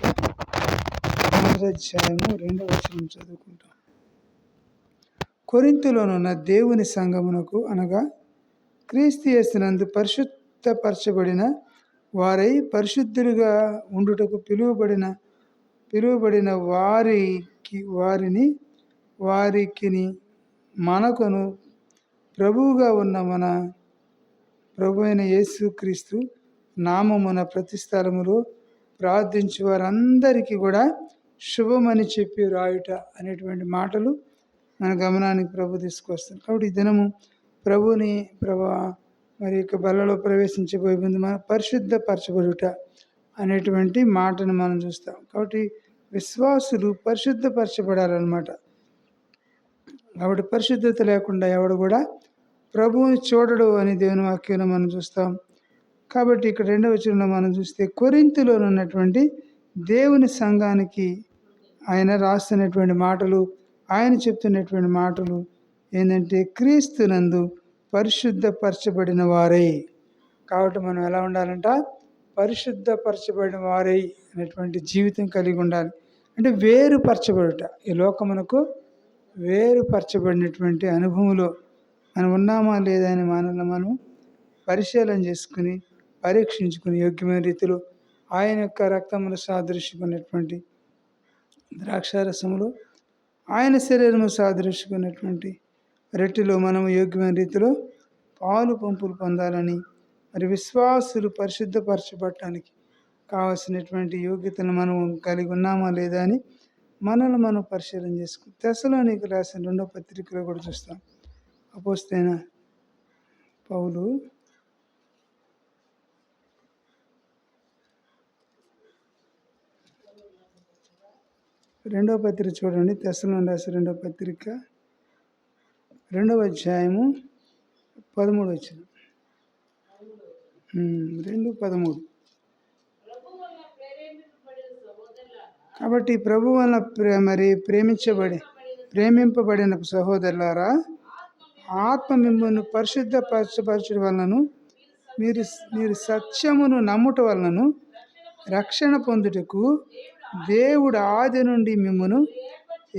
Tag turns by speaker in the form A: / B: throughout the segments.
A: మొదటి అధ్యాయము 2వ వచనం చదువుకుంటాం. కొరింథులోనున్న దేవుని సంఘమునకు అనగా క్రీస్తు యేసునందు పరిశుద్ధపరచబడిన వారై పరిశుద్ధులుగా ఉండుటకు పిలువబడిన వారికి మనకును ప్రభువుగా ఉన్న మన ప్రభు అయిన యేసుక్రీస్తు నామమున ప్రతి స్థలములో ప్రార్థించు వారందరికీ కూడా శుభమని చెప్పి రాయుట అనేటువంటి మాటలు మన గమనానికి ప్రభు తీసుకొస్తాం. కాబట్టి ఈ దినము మరి యొక్క బలలో ప్రవేశించబోయే ముందు మన పరిశుద్ధపరచబడుట అనేటువంటి మాటను మనం చూస్తాం. కాబట్టి విశ్వాసులు పరిశుద్ధపరచబడాలన్నమాట. కాబట్టి పరిశుద్ధత లేకుండా ఎవడు కూడా ప్రభువుని చూడడు అని దేవుని వాక్యంలో మనం చూస్తాం. కాబట్టి ఇక్కడ 2వ వచనంలో మనం చూస్తే కొరింథులో ఉన్నటువంటి దేవుని సంఘానికి ఆయన రాస్తున్నటువంటి మాటలు, ఆయన చెప్తున్నటువంటి మాటలు ఏంటంటే క్రీస్తునందు పరిశుద్ధపరచబడిన వారై. కాబట్టి మనం ఎలా ఉండాలంట? పరిశుద్ధపరచబడిన వారై అనేటువంటి జీవితం కలిగి ఉండాలి. అంటే వేరుపరచబడుట, ఈ లోకమునకు వేరుపరచబడినటువంటి అనుభవంలో మనం ఉన్నామా లేదా అని మనల్ని మనం పరిశీలన చేసుకుని పరీక్షించుకుని యోగ్యమైన రీతిలో ఆయన యొక్క రక్తమును సాదృశ్యకున్నటువంటి ద్రాక్షారసములో ఆయన శరీరము సాదృశ్యకున్నటువంటి రెట్టిలో మనము యోగ్యమైన రీతిలో పాలు పంపులు పొందాలని, మరి విశ్వాసులు పరిశుద్ధపరచబడటానికి కావలసినటువంటి యోగ్యతను మనం కలిగి ఉన్నామా లేదా అని మనల్ని మనం పరిశీలన చేసుకుని తెస్సలోనికీయులకు రాసిన 2వ పత్రికలో కూడా చూస్తాం. అపోస్తలుడైన పౌలు 2వ పత్రిక చూడండి. తెస్సలోనికి రాసిన 2వ పత్రిక 2వ అధ్యాయము 13వ వచనం. 2:13. కాబట్టి ప్రభు వలన మరి ప్రేమింపబడిన సహోదరులారా, ఆత్మ మిమ్మును పరిశుద్ధపరచడం వలనను మీరు సత్యమును నమ్ముట వలనను రక్షణ పొందుటకు దేవుడు ఆది నుండి మిమ్మును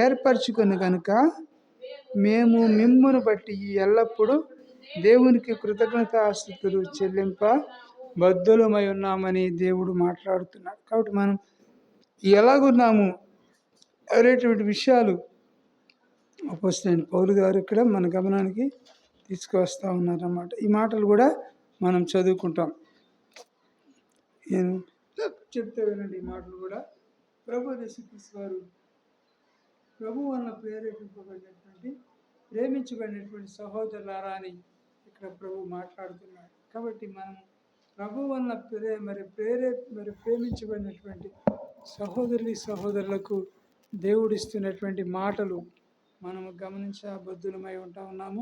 A: ఏర్పరచుకొని కనుక మేము మిమ్మును బట్టి ఎల్లప్పుడూ దేవునికి కృతజ్ఞతాస్తుతులు చెల్లింప బద్ధులమై ఉన్నామని దేవుడు మాట్లాడుతున్నాడు. కాబట్టి మనం ఎలాగున్నాము అనేటువంటి విషయాలు అపోస్తలుడైన పౌలు గారు ఇక్కడ మన గమనానికి తీసుకువస్తూ ఉన్నారన్నమాట. ఈ మాటలు కూడా మనం చదువుకుంటాం. నేను చెప్తే వినండి. ఈ మాటలు కూడా ప్రభు యేసుక్రీస్తు వారు ప్రభు వలన ప్రేమించబడినటువంటి సహోదరులారా అని ఇక్కడ ప్రభు మాట్లాడుతున్నాడు. కాబట్టి మనం ప్రభు వలన ప్రేమించబడినటువంటి సహోదరులకు దేవుడిస్తున్నటువంటి మాటలు మనము గమనించబద్ధులమై ఉన్నాము.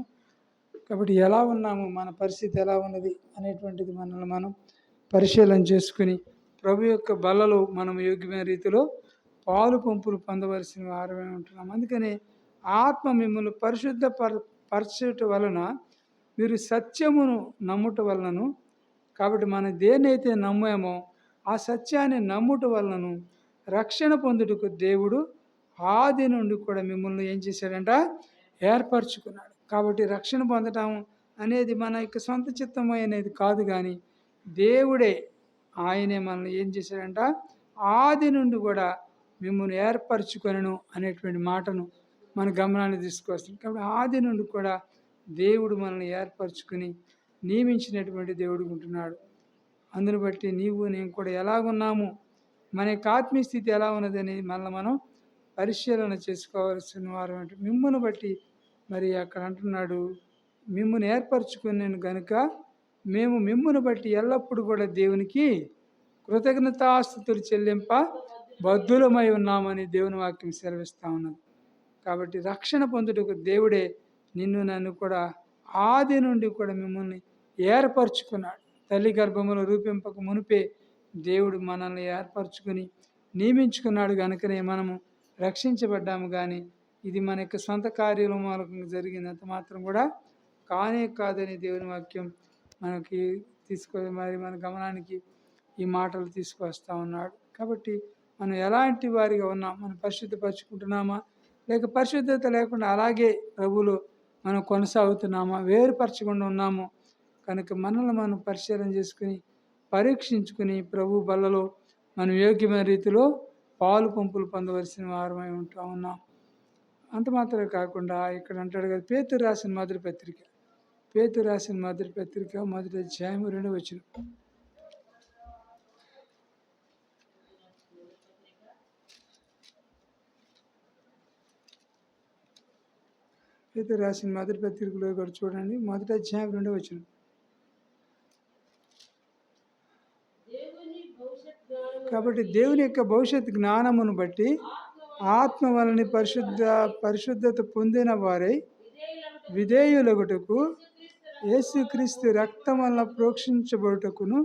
A: కాబట్టి ఎలా ఉన్నాము, మన పరిస్థితి ఎలా ఉన్నది అనేటువంటిది మనల్ని మనం పరిశీలన చేసుకుని ప్రభు యొక్క బలలో మనం యోగ్యమైన రీతిలో పాలు పంపులు పొందవలసిన వారమే ఉంటున్నాం. అందుకని ఆత్మ మిమ్మల్ని పరచుట వలన మీరు సత్యమును నమ్ముట వలనను, కాబట్టి మనం దేన్నైతే నమ్మామో ఆ సత్యాన్ని నమ్ముట వలనను రక్షణ పొందుటకు దేవుడు ఆది నుండి కూడా మిమ్మల్ని ఏం చేశాడంట? ఏర్పరచుకున్నాడు. కాబట్టి రక్షణ పొందటం అనేది మన యొక్క సొంత చిత్తం అనేది కాదు, కానీ దేవుడే, ఆయనే మనల్ని ఏం చేశాడంట? ఆది నుండి కూడా మిమ్మల్ని ఏర్పరచుకొనను అనేటువంటి మాటను మన గమనాన్ని తీసుకొస్తుంది. కాబట్టి ఆది నుండి కూడా దేవుడు మనల్ని ఏర్పరచుకుని నియమించినటువంటి దేవుడు ఉంటున్నాడు. అందును బట్టి నీవు నేను కూడా ఎలాగున్నాము, మన యొక్క ఆత్మీయ స్థితి ఎలా ఉన్నదని మనం పరిశీలన చేసుకోవాల్సిన వారు. అంటే మిమ్మును బట్టి మరి అక్కడ అంటున్నాడు, మిమ్మును ఏర్పరచుకున్నాను గనుక మేము మిమ్మును బట్టి ఎల్లప్పుడూ కూడా దేవునికి కృతజ్ఞతాస్తుతులు చెల్లింప బద్ధులమై ఉన్నామని దేవుని వాక్యం సెలవిస్తూ ఉన్నది. కాబట్టి రక్షణ పొందుటకు దేవుడే నిన్ను నన్ను కూడా ఆది నుండి కూడా మిమ్మల్ని ఏర్పరచుకున్నాడు. తల్లి గర్భములో రూపింపక మునిపే దేవుడు మనల్ని ఏర్పరచుకుని నియమించుకున్నాడు. కనుకనే మనము రక్షించబడ్డాము. కానీ ఇది మన యొక్క సొంత కార్యాల మూలకంగా జరిగినంత మాత్రం కూడా కానే కాదని దేవుని వాక్యం మనకి మరి మన గమనానికి ఈ మాటలు తీసుకొస్తా ఉన్నాడు. కాబట్టి మనం ఎలాంటి వారిగా ఉన్నాం, మనం పరిశుద్ధపరచుకుంటున్నామా, లేక పరిశుద్ధత లేకుండా అలాగే ప్రభువులో మనం కొనసాగుతున్నామా, వేరుపరచకుండా ఉన్నాము. కనుక మనల్ని మనం పరిశీలన చేసుకుని పరీక్షించుకుని ప్రభు బల్లలో మనం యోగ్యమైన రీతిలో పాలు పంపులు పొందవలసిన వారమై ఉంటా ఉన్నాం. అంత మాత్రమే కాకుండా ఇక్కడ అంటాడు కదా, పేతురు రాసిన మొదటి పత్రిక, పేతురు రాసిన మొదటి పత్రిక 1వ అధ్యాయం 2వ వచనం. పేతురు రాసిన మొదటి పత్రికలో కూడా చూడండి, 1వ అధ్యాయం 2వ వచనం. కాబట్టి దేవుని యొక్క భవిష్యత్ జ్ఞానమును బట్టి ఆత్మ వలన పరిశుద్ధత పొందిన వారై విధేయులగుటకు యేసుక్రీస్తు రక్తం వలన ప్రోక్షించబడుటకును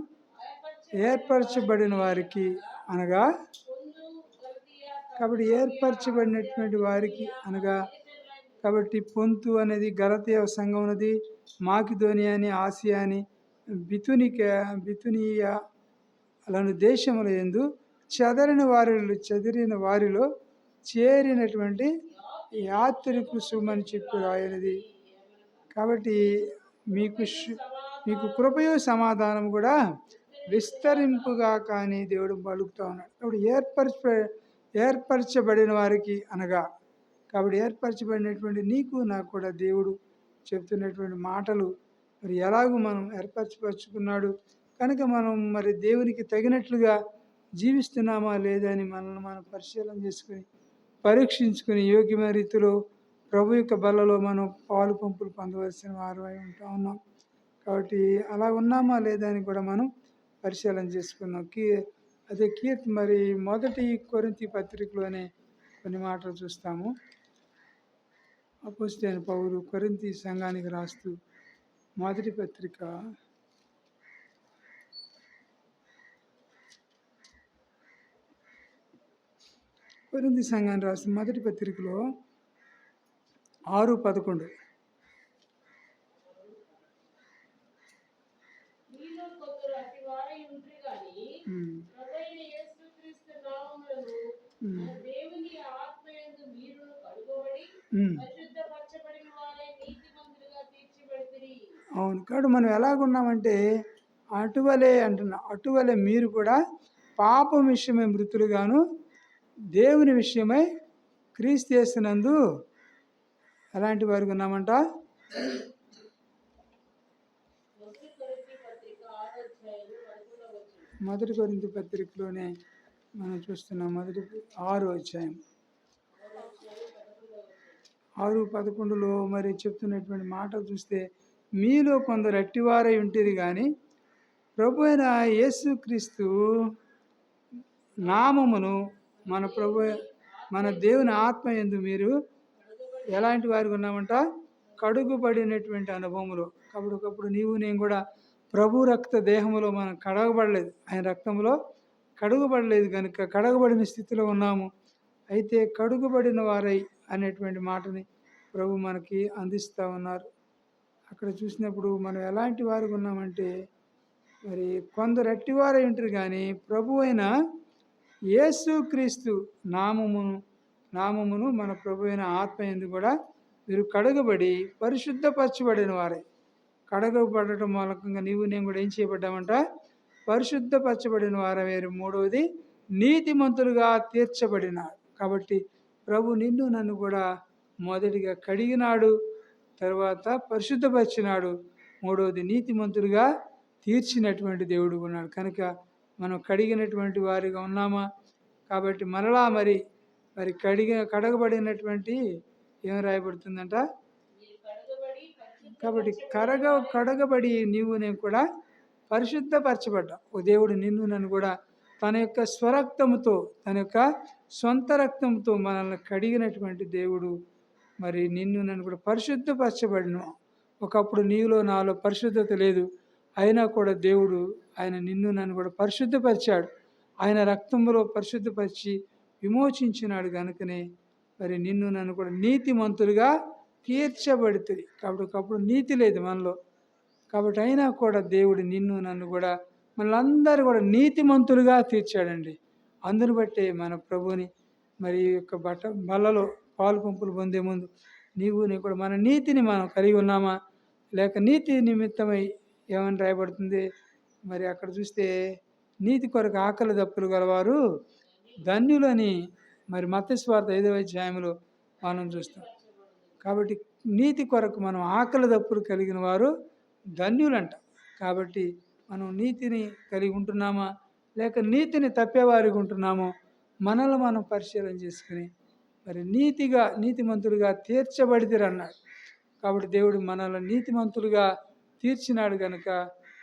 A: ఏర్పరచబడిన వారికి అనగా, కాబట్టి ఏర్పరచబడినటువంటి వారికి అనగా, కాబట్టి పొంతు అనేది గలతీయ సంఘం ఉన్నది, మాకిదోనియా అని, ఆసియా అని, బితునియా అలాంటి దేశముల యందు చెదిరిన వారిలో చేరినటువంటి యాత్రికులు సుమని చెప్పి రాయనిది. కాబట్టి మీకు కృపయు సమాధానం కూడా విస్తరింపుగా కానీ దేవుడు పలుకుతూ ఉన్నాడు. కాబట్టి ఏర్పరచబడిన వారికి అనగా, కాబట్టి ఏర్పరచబడినటువంటి నీకు నాకు కూడా దేవుడు చెప్తున్నటువంటి మాటలు మరి ఎలాగూ మనం ఏర్పరచుకున్నాడు కనుక మనం మరి దేవునికి తగినట్లుగా జీవిస్తున్నామా లేదా అని మనల్ని మనం పరిశీలన చేసుకుని పరీక్షించుకుని యోగ్యమైన రీతిలో ప్రభు యొక్క బలలో మనం పాలు పంపులు పొందవలసిన వారమై ఉంటా ఉన్నాం. కాబట్టి అలా ఉన్నామా లేదా అని కూడా మనం పరిశీలన చేసుకున్నాం. అదే మరి మొదటి కొరింథీ పత్రికలోనే కొన్ని మాటలు చూస్తాము. అపోస్తలుడైన పౌలు కొరింథీ సంఘానికి రాస్తూ మొదటి పత్రిక కొరింథీ సంఘాన్ని రాసిన మొదటి పత్రికలో 6:11 అవును. కాబట్టి మనం ఎలాగున్నామంటే అటువలే అంటున్నా, అటువలే మీరు కూడా పాపం విషయమై మృతులుగాను దేవుని విషయమై క్రీస్తు యేసునందు అలాంటి వారికి ఉన్నామంట. మొదటి కొరింథీ పత్రికలోనే మనం చూస్తున్నాం. మొదటి 6వ అధ్యాయం 6:11 మరి చెప్తున్నటువంటి మాటలు చూస్తే, మీలో కొందరు అట్టివారై ఉంటుంది కానీ ప్రభు అయిన యేసుక్రీస్తు నామమును మన దేవుని ఆత్మ యందు మీరు ఎలాంటి వారికి ఉన్నామంట, కడుగుబడినటువంటి అనుభవములు. కాబట్టి ఒకప్పుడు నీవు నేను కూడా ప్రభు రక్త దేహములో మనం కడగబడలేదు, ఆయన రక్తంలో కడుగుబడలేదు కనుక కడగబడిన స్థితిలో ఉన్నాము. అయితే కడుగుబడిన వారై అనేటువంటి మాటని ప్రభు మనకి అందిస్తూ ఉన్నారు. అక్కడ చూసినప్పుడు మనం ఎలాంటి వారికి ఉన్నామంటే, మరి కొందరు అట్టివారై ఉంటారు కానీ ప్రభు అయిన యేసుక్రీస్తు నామమును మన ప్రభు అయిన ఆత్మ యందు కూడా మీరు కడగబడి పరిశుద్ధపరచబడిన వారై. కడగబడటం మూలకంగా నీవు నేను కూడా ఏం చేయబడ్డామంట, పరిశుద్ధపరచబడిన వారవేరు. మూడవది నీతిమంతులుగా తీర్చబడినారు. కాబట్టి ప్రభు నిన్ను నన్ను కూడా మొదటిగా కడిగినాడు, తర్వాత పరిశుద్ధపరిచినాడు, మూడవది నీతిమంతులుగా తీర్చినటువంటి దేవుడు ఉన్నాడు. కనుక మనం కడిగినటువంటి వారిగా ఉన్నామా? కాబట్టి మరలా మరి కడగబడినటువంటి ఏం రాయబడుతుందంట, కాబట్టి కడగబడి నీవు నేను కూడా పరిశుద్ధపరచబడ్డా. ఓ దేవుడు నిన్ను నన్ను కూడా తన యొక్క స్వరక్తముతో, తన యొక్క సొంత రక్తంతో మనల్ని కడిగినటువంటి దేవుడు. మరి నిన్ను నన్ను కూడా పరిశుద్ధపరచబడిన. ఒకప్పుడు నీలో నాలో పరిశుద్ధత లేదు, అయినా కూడా దేవుడు ఆయన నిన్ను నన్ను కూడా పరిశుద్ధపరిచాడు. ఆయన రక్తంలో పరిశుద్ధపరిచి విమోచించినాడు కనుకనే మరి నిన్ను నన్ను కూడా నీతిమంతులుగా తీర్చబడుతుంది. కాబట్టి ఒకప్పుడు నీతి లేదు మనలో, కాబట్టి అయినా కూడా దేవుడు నిన్ను నన్ను కూడా మనలందరూ కూడా నీతిమంతులుగా తీర్చాడండి. అందును బట్టే మన ప్రభుని మరి ఈ యొక్క బల్లలో పాలు పంపులు పొందే ముందు నీ కూడా మన నీతిని మనం కలిగి ఉన్నామా? లేక నీతి నిమిత్తమై ఏమని రాయబడుతుంది? మరి అక్కడ చూస్తే నీతి కొరకు ఆకలి దప్పులు గలవారు ధన్యులని మరి మత్తయి సువార్త 5వ అధ్యాయంలో మనం చూస్తాం. కాబట్టి నీతి కొరకు మనం ఆకలి దప్పులు కలిగిన వారు ధన్యులంట. కాబట్టి మనం నీతిని కలిగి ఉంటున్నామా? లేక నీతిని తప్పేవారిగా ఉంటున్నామో మనల్ని మనం పరిశీలన చేసుకుని మరి నీతిమంతులుగా తీర్చబడితిరన్నాడు. కాబట్టి దేవుడు మనల్ని నీతిమంతులుగా తీర్చినాడు కనుక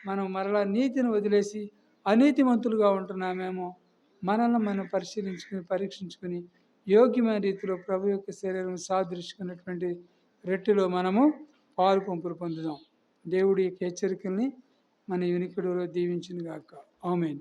A: మనం మరలా నీతిని వదిలేసి అనీతిమంతులుగా ఉంటున్నామేమో మనల్ని మనం పరీక్షించుకుని యోగ్యమైన రీతిలో ప్రభు యొక్క శరీరం సాదృశ్యుకున్నటువంటి రెట్టిలో మనము పాలు పంపులు పొందుదాం. దేవుడి యొక్క హెచ్చరికల్ని మన వినికిడిలో దీవించును గాక. ఆమేన్.